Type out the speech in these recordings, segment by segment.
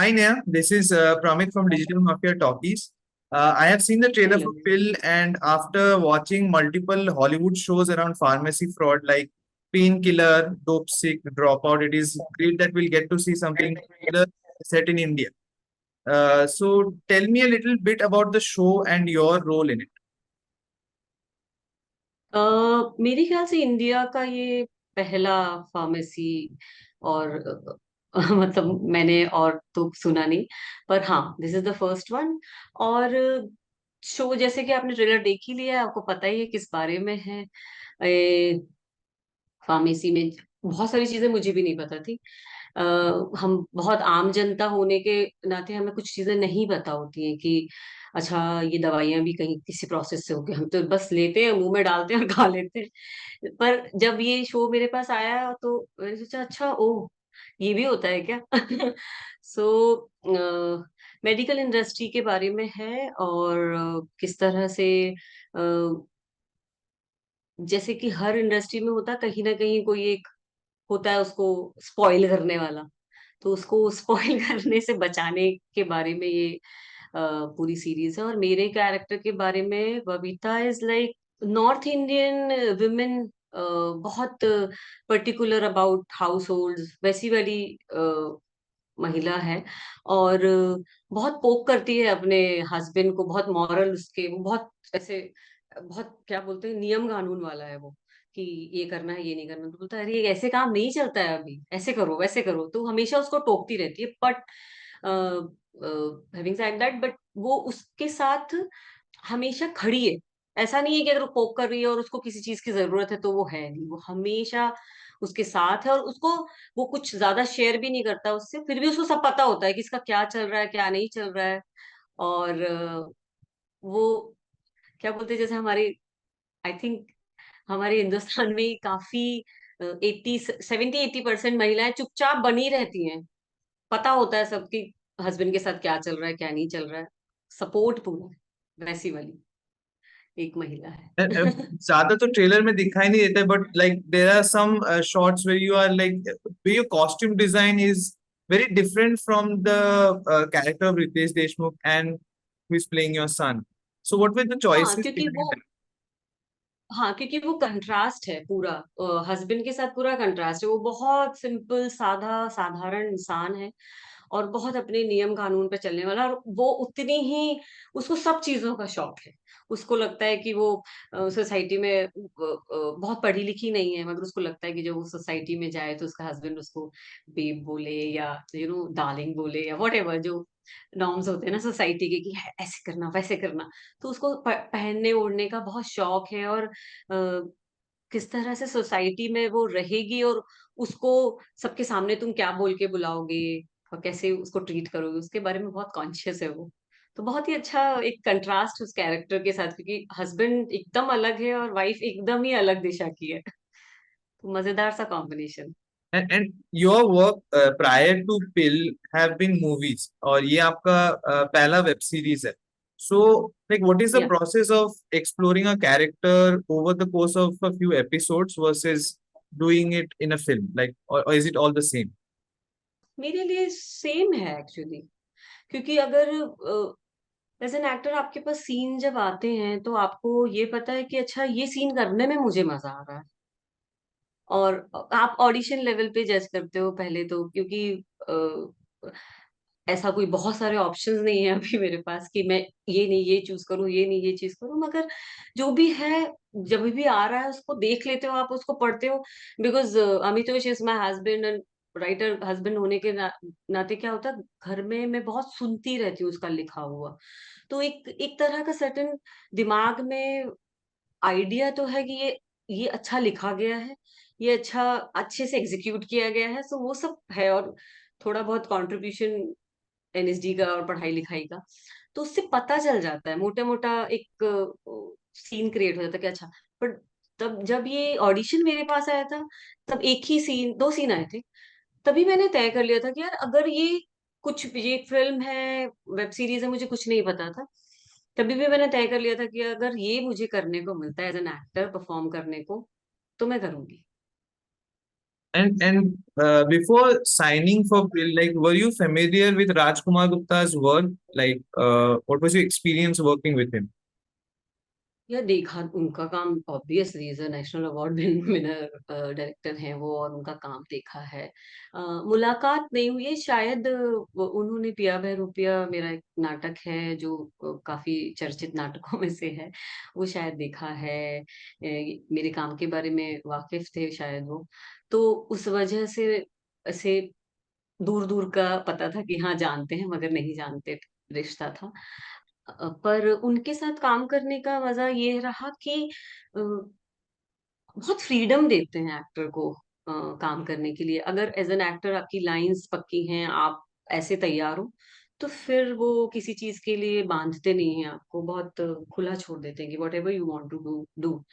Hi Neha, this is Pramit from Digital Mafia Talkies. I have seen the trailer for Hello. Pill, and after watching multiple Hollywood shows around pharmacy fraud like Painkiller, Dope Sick, Dropout, it is great that we'll get to see something similar set in India. So tell me a little bit about the show and your role in it. मेरे ख्याल से India का ये पहला pharmacy और मतलब मैंने और तो सुना नहीं, पर हाँ, this is the first one. और शो जैसे कि आपने ट्रेलर देख ही लिया है, आपको पता ही है किस बारे में है। फार्मेसी में बहुत सारी चीजें मुझे भी नहीं पता थी। अ, हम बहुत आम जनता होने के नाते हमें कुछ चीजें नहीं पता होती हैं कि अच्छा, ये दवाइयां भी कहीं किसी प्रोसेस से होगी। हम तो बस लेते हैं, मुंह में डालते हैं और खा लेते हैं। पर जब ये शो मेरे पास आया तो मैंने सोचा, अच्छा, ओह, ये भी होता है क्या? सो मेडिकल इंडस्ट्री के बारे में है, और किस तरह से जैसे कि हर इंडस्ट्री में होता है, कहीं ना कहीं कोई एक होता है उसको स्पॉइल करने वाला। तो उसको स्पॉइल करने से बचाने के बारे में ये पूरी सीरीज है। और मेरे कैरेक्टर के बारे में, Babita is like north Indian women, बहुत पर्टिकुलर अबाउट हाउस होल्ड्स, वैसी वाली महिला है। और बहुत पोक करती है अपने हस्बैंड को, बहुत मॉरल उसके, वो बहुत ऐसे, बहुत क्या बोलते हैं, नियम कानून वाला है वो, कि ये करना है, ये नहीं करना। तो बोलता है, अरे ये ऐसे काम नहीं चलता है, अभी ऐसे करो वैसे करो। तो हमेशा उसको टोकती रहती है, but having said that, but वो उसके साथ हमेशा खड़ी है। ऐसा नहीं है कि अगर वो पोक कर रही है और उसको किसी चीज की जरूरत है तो वो है नहीं, वो हमेशा उसके साथ है। और उसको, वो कुछ ज्यादा शेयर भी नहीं करता उससे, फिर भी उसको सब पता होता है कि इसका क्या चल रहा है, क्या नहीं चल रहा है। और वो क्या बोलते हैं, जैसे हमारे, आई थिंक हमारे हिंदुस्तान में काफी 70-80% महिलाएं चुपचाप बनी रहती हैं। पता होता है सबकी हस्बैंड के साथ क्या चल रहा है, क्या नहीं चल रहा है। सपोर्ट पूरा है, वैसी वाली एक महिला Uh, uh, है। ज्यादा तो ट्रेलर में दिखाई नहीं देता, but like there are some shots where you are like your costume design is very different from the character of Ritesh Deshmukh and who is playing your son. So what were the हाँ, choices क्योंकि behind वो, हाँ, क्योंकि वो contrast है पूरा, husband के साथ पूरा कंट्रास्ट है। वो बहुत सिंपल साधा साधारण इंसान है, और बहुत अपने नियम कानून पे चलने वाला। और वो उतनी ही, उसको सब चीजों का शौक है। उसको लगता है कि वो सोसाइटी में बहुत पढ़ी लिखी नहीं है, मगर उसको लगता है कि जब वो सोसाइटी में जाए तो उसका हस्बैंड उसको बेब बोले, या डार्लिंग बोले, या वट एवर जो नॉर्म्स होते हैं ना सोसाइटी के, कि ऐसे करना वैसे करना। तो उसको पहनने ओढ़ने का बहुत शौक है। और किस तरह से सोसाइटी में वो रहेगी, और उसको सबके सामने तुम क्या बोल के बुलाओगे और कैसे उसको ट्रीट करोगे, उसके बारे में बहुत कॉन्शियस है वो। तो बहुत ही अच्छा एक कंट्रास्ट उस कैरेक्टर के साथ, क्योंकि हस्बैंड एकदम अलग है और वाइफ एकदम ही अलग दिशा की है। तो मजेदार सा combination. and your work prior to Pill have been movies और ये आपका पहला वेब सीरीज है. So like what is the या process of exploring a character over the course of a few episodes versus doing it in a film, like or is it all the same? मेरे लिए same है actually, क्योंकि अगर as an actor आपके पास scene जब आते हैं तो आपको ये पता है कि अच्छा, ये सीन करने में मुझे मजा आ रहा है। और आप ऑडिशन लेवल पे जज करते हो पहले तो, क्योंकि ऐसा कोई बहुत सारे ऑप्शंस नहीं है अभी मेरे पास कि मैं ये नहीं ये चूज करूं, ये नहीं ये चीज करूं। मगर जो भी है, जब भी आ रहा है उसको देख लेते हो, आप उसको पढ़ते हो। Because Amitosh is my husband, and writer husband होने के नाते क्या होता है, घर में मैं बहुत सुनती रहती हूँ उसका लिखा हुआ। तो एक एक तरह का सर्टन दिमाग में आइडिया तो है कि ये अच्छा लिखा गया है, ये अच्छा, अच्छे से एग्जीक्यूट किया गया है। सो वो सब है, और थोड़ा बहुत कंट्रीब्यूशन एनएसडी का और पढ़ाई लिखाई का। तो उससे पता चल जाता है, मोटा मोटा एक सीन क्रिएट हो जाता है कि अच्छा। पर तब जब ये ऑडिशन मेरे पास आया था, तब एक ही सीन, दो सीन आए थे। तभी मैंने तय कर लिया था कि यार, अगर ये कुछ, ये फिल्म है, वेब सीरीज है, मुझे कुछ नहीं पता था। तभी भी मैंने तय कर लिया था कि अगर ये मुझे करने को मिलता है एज एन एक्टर परफॉर्म करने को, तो मैं करूंगी। And before signing for like, were you familiar with Rajkumar Gupta's work? Like, what was your experience working with him? यार देखा उनका काम, obviously is a national award winner director हैं वो, और उनका काम देखा है। मुलाकात नहीं हुई है शायद। उन्होंने पिया बहरूपिया मेरा एक नाटक है जो काफी चर्चित नाटकों में से है, वो शायद देखा है। मेरे काम के बारे में वाकिफ थे शायद वो, तो उस वजह से दूर दूर का पता था कि हाँ जानते हैं, मगर नहीं जानते रिश्ता था। पर उनके साथ काम करने का मजा ये रहा कि बहुत फ्रीडम देते हैं एक्टर को काम करने के लिए। अगर एज एन एक्टर आपकी लाइंस पक्की हैं, आप ऐसे तैयार हो, तो फिर वो किसी चीज के लिए बांधते नहीं हैं आपको, बहुत खुला छोड़ देते हैं कि whatever you want to do do.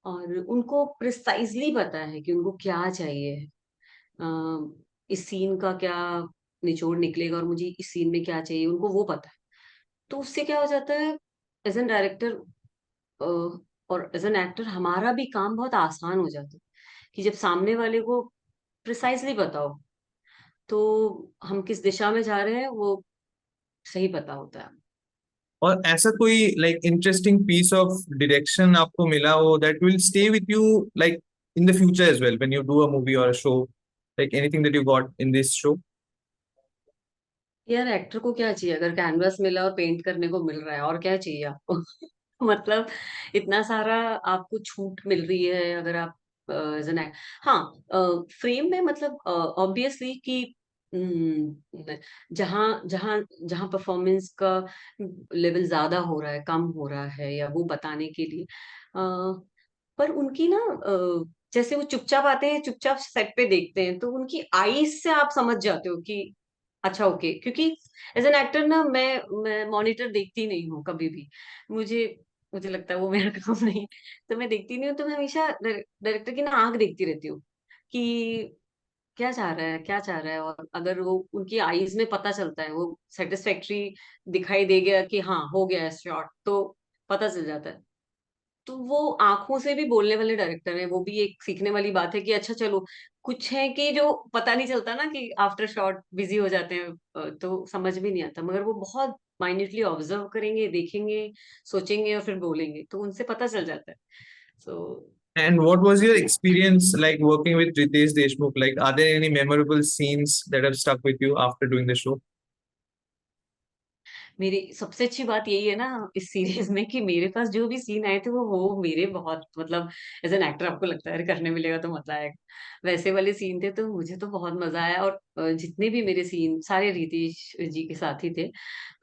और उनको प्रिसाइजली पता है कि उनको क्या चाहिए, इस सीन का क्या निचोड़ निकलेगा और मुझे इस सीन में क्या चाहिए, उनको वो पता है। तो उससे क्या हो जाता है, एज एन डायरेक्टर और एज एन एक्टर हमारा भी काम बहुत आसान हो जाता है कि जब सामने वाले को प्रिसाइजली बताओ, तो हम किस दिशा में जा रहे हैं वो सही पता होता है। और ऐसा कोई like interesting piece of direction आपको मिला हो that will stay with you like in the future as well when you do a movie और a show, like anything that you got in this show? यार actor को क्या चाहिए, अगर canvas मिला और पेंट करने को मिल रहा है, और क्या चाहिए आपको? मतलब इतना सारा आपको छूट मिल रही है, अगर आप एज एन एक्ट, हाँ, फ्रेम में मतलब ऑब्वियसली कि जहाँ जहाँ जहाँ परफॉर्मेंस का लेवल ज्यादा हो रहा है, कम हो रहा है, या वो बताने के लिए पर उनकी ना जैसे वो चुपचाप आते हैं, चुपचाप सेट पे देखते हैं, तो उनकी आईज से आप समझ जाते हो कि अच्छा ओके, क्योंकि एज एन एक्टर ना मैं मॉनिटर देखती नहीं हूँ कभी भी। मुझे मुझे लगता है वो मेरा काम नहीं है, तो मैं देखती नहीं हूँ। तो मैं हमेशा डायरेक्टर की ना आंख देखती रहती हूँ कि क्या चाह रहा है, क्या चाह रहा है। और अगर वो उनकी आईज में पता चलता है, वो सेटिस्फैक्ट्री दिखाई दे गया कि हाँ हो गया है शॉट, तो पता चल जाता है। तो वो आंखों से भी बोलने वाले डायरेक्टर हैं, वो भी एक सीखने वाली बात है कि अच्छा चलो, कुछ है कि जो पता नहीं चलता ना कि आफ्टर शॉट बिजी हो जाते हैं, तो समझ भी नहीं आता, मगर वो बहुत माइन्यूटली ऑब्जर्व करेंगे, देखेंगे, सोचेंगे और फिर बोलेंगे, तो उनसे पता चल जाता है। सो And what was your experience like working with Ritesh Deshmukh? Like, are there any memorable scenes that have stuck with you after doing the show? मेरी सबसे अच्छी बात यही है ना इस सीरीज में कि मेरे पास जो भी सीन आए थे वो मेरे बहुत मतलब, एज एन एक्टर आपको लगता है अरे करने मिलेगा तो मजा आएगा, वैसे वाले सीन थे, तो मुझे तो बहुत मजा आया। और जितने भी मेरे सीन सारे रितेश जी के साथ ही थे,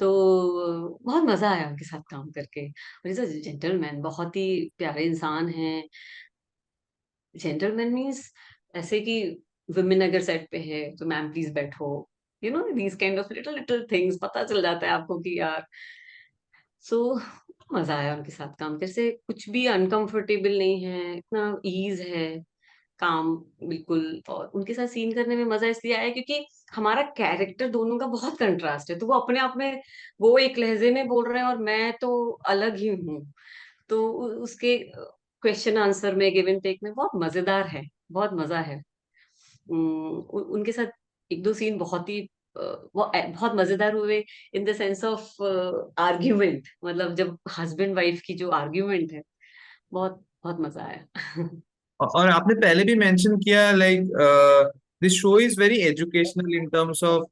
तो बहुत मजा आया उनके साथ काम करके। और इज अ जेंटलमैन, बहुत ही प्यारे इंसान हैं। जेंटलमैन मीन्स ऐसे कि वुमेन अगर सेट पे है तो मैम प्लीज बैठो, you know these kind of little little things, पता चल जाता है आपको कि यार। सो मजा आया उनके साथ काम करके, से कुछ भी अनकंफर्टेबल नहीं है, इतना ईज है काम, बिल्कुल। और उनके साथ सीन करने में मजा इसलिए आया क्योंकि हमारा कैरेक्टर दोनों का बहुत कंट्रास्ट है, तो वो अपने आप में वो एक लहजे में बोल रहे हैं और मैं तो अलग ही हूँ। तो उसके क्वेश्चन आंसर में, गिव एंड टेक में बहुत मजेदार है, बहुत मजा है। उनके साथ एक दो सीन बहुत ही बहुत मजेदार हुए, in the sense of argument, मतलब जब हस्बैंड वाइफ की जो आर्ग्यूमेंट है, बहुत बहुत मजा आया। और आपने पहले भी मेंशन किया like this show is very educational in terms of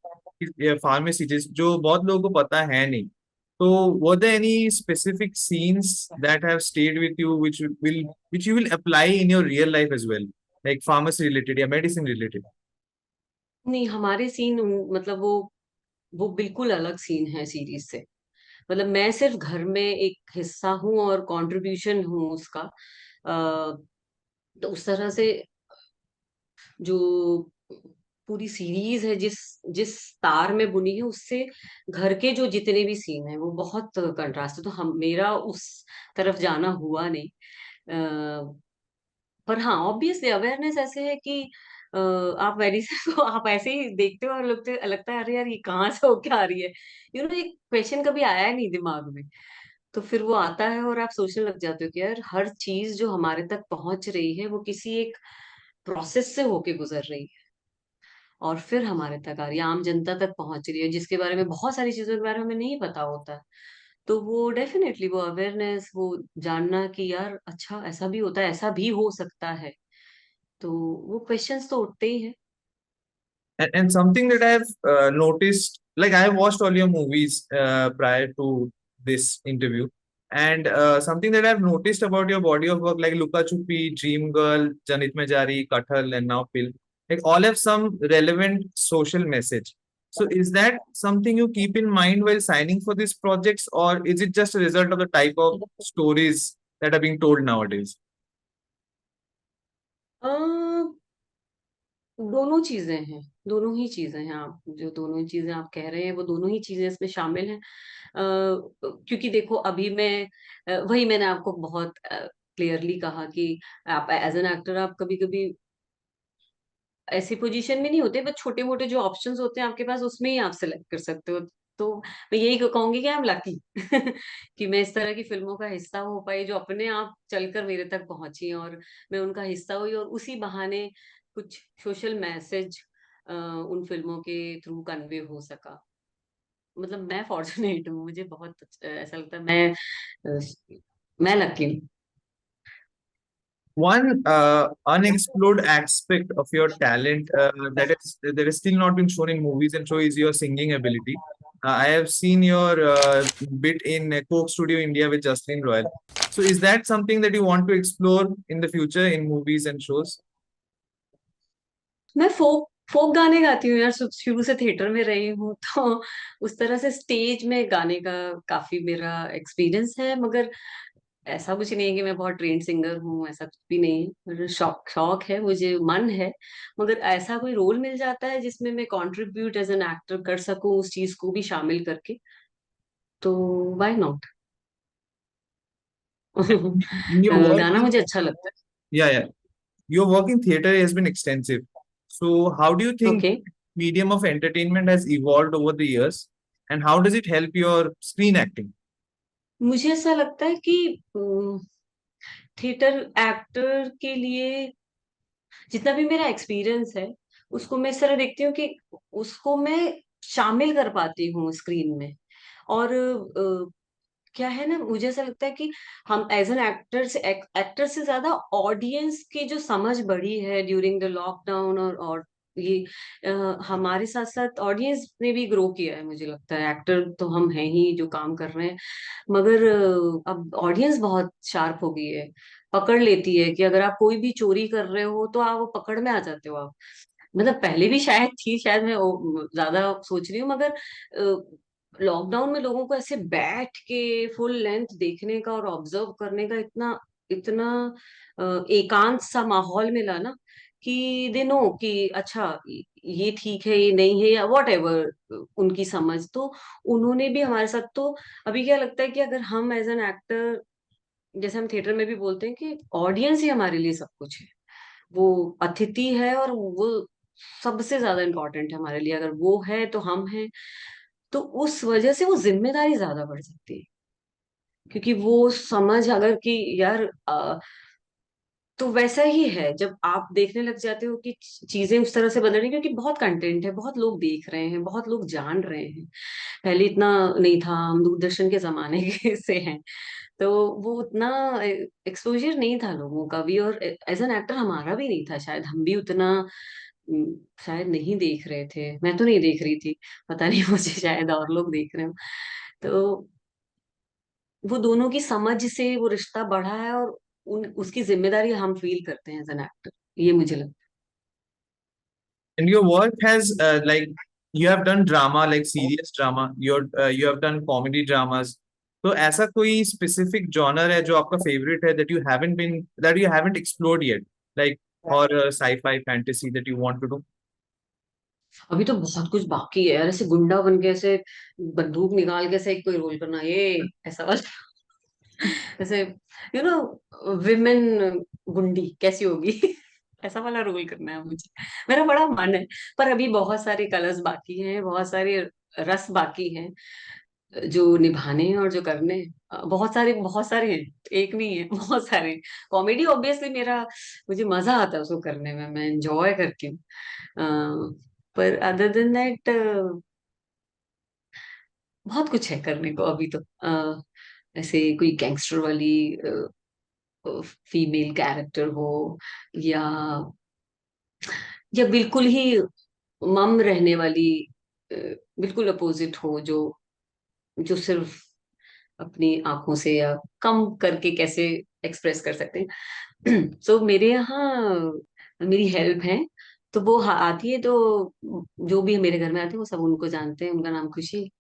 pharmacy, जो बहुत लोगों को पता है नहीं। तो were there any specific scenes that have stayed with you which you will apply in your real life as well, like pharmacy related या medicine related? नहीं, हमारे सीन मतलब वो बिल्कुल अलग सीन है सीरीज से। मतलब मैं सिर्फ घर में एक हिस्सा हूँ और कंट्रीब्यूशन हूँ उसका। तो उस तरह से जो पूरी सीरीज है, जिस जिस तार में बुनी है, उससे घर के जो जितने भी सीन है वो बहुत कंट्रास्ट है, तो हम मेरा उस तरफ जाना हुआ नहीं। पर हाँ, ऑब्वियसली अवेयरनेस ऐसे है कि आप मेडिसिन को आप ऐसे ही देखते हो और लगता है अरे यार ये कहाँ से होके आ रही है, यू नो एक क्वेश्चन कभी आया नहीं दिमाग में, तो फिर वो आता है और आप सोचने लग जाते हो कि यार हर चीज जो हमारे तक पहुंच रही है वो किसी एक प्रोसेस से होके गुजर रही है और फिर हमारे तक आ रही है, आम जनता तक पहुंच रही है, जिसके बारे में बहुत सारी चीजों के बारे में हमें नहीं पता होता है। तो वो डेफिनेटली वो अवेयरनेस, वो जानना कि यार अच्छा ऐसा भी होता है, ऐसा भी हो सकता है, तो वो क्वेश्चंस तो उठते ही हैं। And something that I've noticed, like I watched all your movies prior to this interview, and something that I've noticed about your body of work, like Luka Chupi, Dream Girl, Janit Majari, Kathal, and now Pil, like all have some relevant social message. So is that something you keep in mind while signing for these projects, or is it just a result of the type of stories that are being told nowadays? अ, दोनों चीजें हैं, दोनों ही चीजें हैं। आप जो दोनों ही चीजें आप कह रहे हैं वो दोनों ही चीजें इसमें शामिल हैं। क्योंकि देखो अभी मैं वही मैंने आपको बहुत क्लियरली कहा कि आप एज एन एक्टर आप कभी कभी ऐसी पोजीशन में नहीं होते, बस छोटे मोटे जो ऑप्शंस होते हैं आपके पास उसमें ही आप सिलेक्ट कर सकते हो। तो मैं यही कहूंगी कि आई एम लकी कि मैं इस तरह की फिल्मों का हिस्सा हो पाई जो अपने आप चलकर मेरे तक पहुंची, और मैं उनका हिस्सा हुई और उसी बहाने कुछ सोशल मैसेज उन फिल्मों के थ्रू कन्वे हो सका। मतलब मैं फॉर्चुनेट हूँ, मुझे बहुत ऐसा लगता है मैं लकी हूँ। One unexplored aspect of your talent that is still not been shown in movies and show is your singing ability. I have seen your bit in Coke Studio India with Justin Royal. So is that something that you want to explore in the future in movies and shows? मैं फोक फोक गाने गाती हूँ यार, शुरू से theatre में रही हूँ तो उस तरह से स्टेज में गाने का काफी मेरा एक्सपीरियंस है। मगर ऐसा कुछ नहीं है कि मैं बहुत ट्रेंड सिंगर हूँ, ऐसा कुछ भी नहीं है। मुझे शौक शौक है, मुझे मन है। मगर ऐसा कोई रोल मिल जाता है जिसमें मैं कंट्रीब्यूट एज एन एक्टर कर सकूं, उस चीज को भी शामिल करके, तो why not. In your work, गाना मुझे अच्छा लगता yeah, yeah, your work in theater has been extensive. So how do you है। think okay. medium of entertainment has evolved over the years, and how does it help your screen acting? मुझे ऐसा लगता है कि theatre actor के लिए जितना भी मेरा एक्सपीरियंस है उसको मैं इस तरह देखती हूँ कि उसको मैं शामिल कर पाती हूँ स्क्रीन में। और क्या है ना, मुझे ऐसा लगता है कि हम एज एन एक्टर से ज्यादा ऑडियंस की जो समझ बढ़ी है ड्यूरिंग द लॉकडाउन, और ये हमारे साथ साथ ऑडियंस ने भी ग्रो किया है। मुझे लगता है एक्टर तो हम हैं ही जो काम कर रहे हैं, मगर अब ऑडियंस बहुत शार्प हो गई है, पकड़ लेती है कि अगर आप कोई भी चोरी कर रहे हो तो आप वो पकड़ में आ जाते हो आप। मतलब पहले भी शायद थी, शायद मैं ज्यादा सोच रही हूँ, मगर लॉकडाउन में लोगों को ऐसे बैठ के फुल लेंथ देखने का और ऑब्जर्व करने का इतना इतना एकांत सा माहौल मिला ना कि दे नो कि अच्छा ये ठीक है ये नहीं है या वॉट एवर उनकी समझ, तो उन्होंने भी हमारे साथ। तो अभी क्या लगता है कि अगर हम एज एन एक्टर, जैसे हम थिएटर में भी बोलते हैं कि ऑडियंस ही हमारे लिए सब कुछ है, वो अतिथि है और वो सबसे ज्यादा इम्पोर्टेंट है हमारे लिए, अगर वो है तो हम हैं। तो उस वजह से वो जिम्मेदारी ज्यादा बढ़ सकती है, क्योंकि वो समझ अगर कि यार तो वैसा ही है जब आप देखने लग जाते हो कि चीजें उस तरह से बदल रही हैं, क्योंकि बहुत कंटेंट है, बहुत लोग देख रहे हैं, बहुत लोग जान रहे हैं। पहले इतना नहीं था, हम दूरदर्शन के जमाने के से हैं, तो वो उतना एक्सपोजर नहीं था लोगों का भी, और एज एन एक्टर हमारा भी नहीं था, शायद हम भी उतना शायद नहीं देख रहे थे। मैं तो नहीं देख रही थी, पता नहीं मुझे शायद और लोग देख रहे हो। तो वो दोनों की समझ से वो रिश्ता बढ़ा है, और उसकी जिम्मेदारी हम फील करते हैं एज एन एक्टर, ये मुझे लगता And your work has like you have done drama like serious drama. You have done comedy dramas. तो ऐसा कोई specific genre है जो आपका favorite है that you haven't explored yet, like है। horror, sci-fi, fantasy that you want to do? अभी तो बहुत कुछ बाकी है यार, ऐसे गुंडा बन के ऐसे बंदूक निकाल के ऐसे कोई रोल करना, ये ऐसा वाला ऐसे विमेन गुंडी कैसी होगी ऐसा वाला रोल करना है मुझे। मेरा बड़ा मन है, पर अभी बहुत सारे कलर्स बाकी हैं, बहुत सारे रस बाकी हैं। जो निभाने हैं और जो करने हैं, बहुत सारे हैं, एक नहीं है, बहुत सारे। कॉमेडी ऑब्वियसली मेरा, मुझे मजा आता है उसको करने में, मैं एंजॉय करती हूँ। पर अदर देन दैट बहुत कुछ है करने को अभी तो। ऐसे कोई गैंगस्टर वाली फीमेल कैरेक्टर हो, या बिल्कुल ही मम रहने वाली, अ, बिल्कुल अपोजिट हो, जो सिर्फ अपनी आंखों से या कम करके कैसे एक्सप्रेस कर सकते हैं। तो मेरे यहाँ मेरी हेल्प है, तो वो आती है, तो जो भी मेरे घर में आते हैं वो सब उनको जानते हैं, उनका नाम खुशी।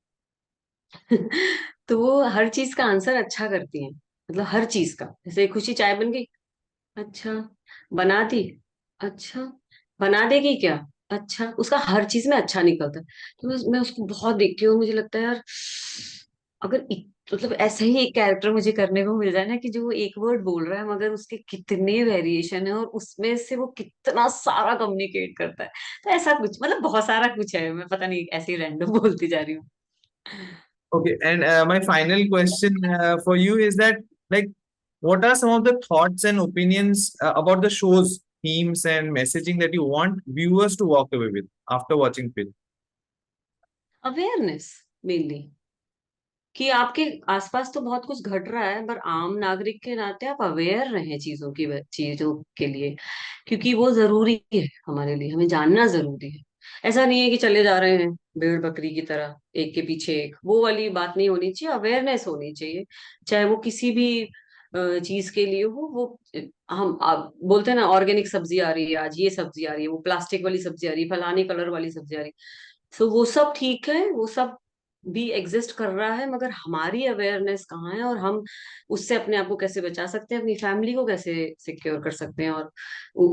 तो वो हर चीज का आंसर अच्छा करती है, मतलब हर चीज का। जैसे खुशी चाय बन गई, अच्छा। बना दी, अच्छा। बना देगी क्या, अच्छा। उसका हर चीज में अच्छा निकलता है। तो मैं उसको बहुत देखती हूँ, मुझे लगता है यार, अगर मतलब ऐसा ही एक कैरेक्टर मुझे करने को मिल जाए ना, कि जो वो एक वर्ड बोल रहा है मगर उसके कितने वेरिएशन है और उसमें से वो कितना सारा कम्युनिकेट करता है। तो ऐसा कुछ, मतलब बहुत सारा कुछ है, मैं पता नहीं ऐसे ही रैंडम बोलती जा रही हूँ। Okay, and my final question for you is that, like, what are some of the thoughts and opinions about the show's themes and messaging that you want viewers to walk away with after watching film? Awareness mainly, कि आपके आसपास तो बहुत कुछ घट रहा है, पर आम नागरिक के नाते आप अवेयर रहें चीजों के लिए, क्योंकि वो जरूरी है हमारे लिए, हमें जानना जरूरी है। ऐसा नहीं है कि चले जा रहे हैं भेड़ बकरी की तरह, एक के पीछे एक, वो वाली बात नहीं होनी चाहिए। अवेयरनेस होनी चाहिए, चाहे वो किसी भी चीज के लिए हो। वो हम आप बोलते हैं ना, ऑर्गेनिक सब्जी आ रही है आज, ये सब्जी आ रही है, वो प्लास्टिक वाली सब्जी आ रही है, फलानी कलर वाली सब्जी आ रही है। सो वो सब ठीक है, वो सब भी एग्जिस्ट कर रहा है, मगर हमारी अवेयरनेस कहाँ है, और हम उससे अपने आप को कैसे बचा सकते हैं, अपनी फैमिली को कैसे सिक्योर कर सकते हैं, और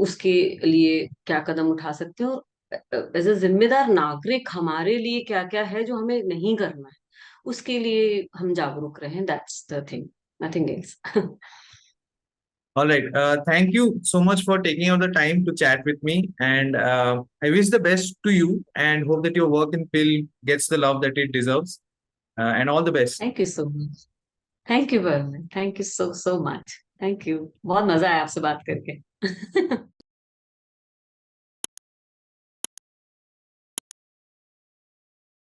उसके लिए क्या कदम उठा सकते हैं, और एज ए जिम्मेदार नागरिक हमारे लिए क्या क्या है जो हमें नहीं करना है, उसके लिए हम जागरूक रहें। That's the thing, nothing else. All right. Thank you so much for taking out the time to chat with me. And I wish the best to you and hope that your work in film gets the love that it deserves. And all the best. Thank you so much. Thank you, thank you so so much. Thank you, बहुत मजा आया आपसे बात करके।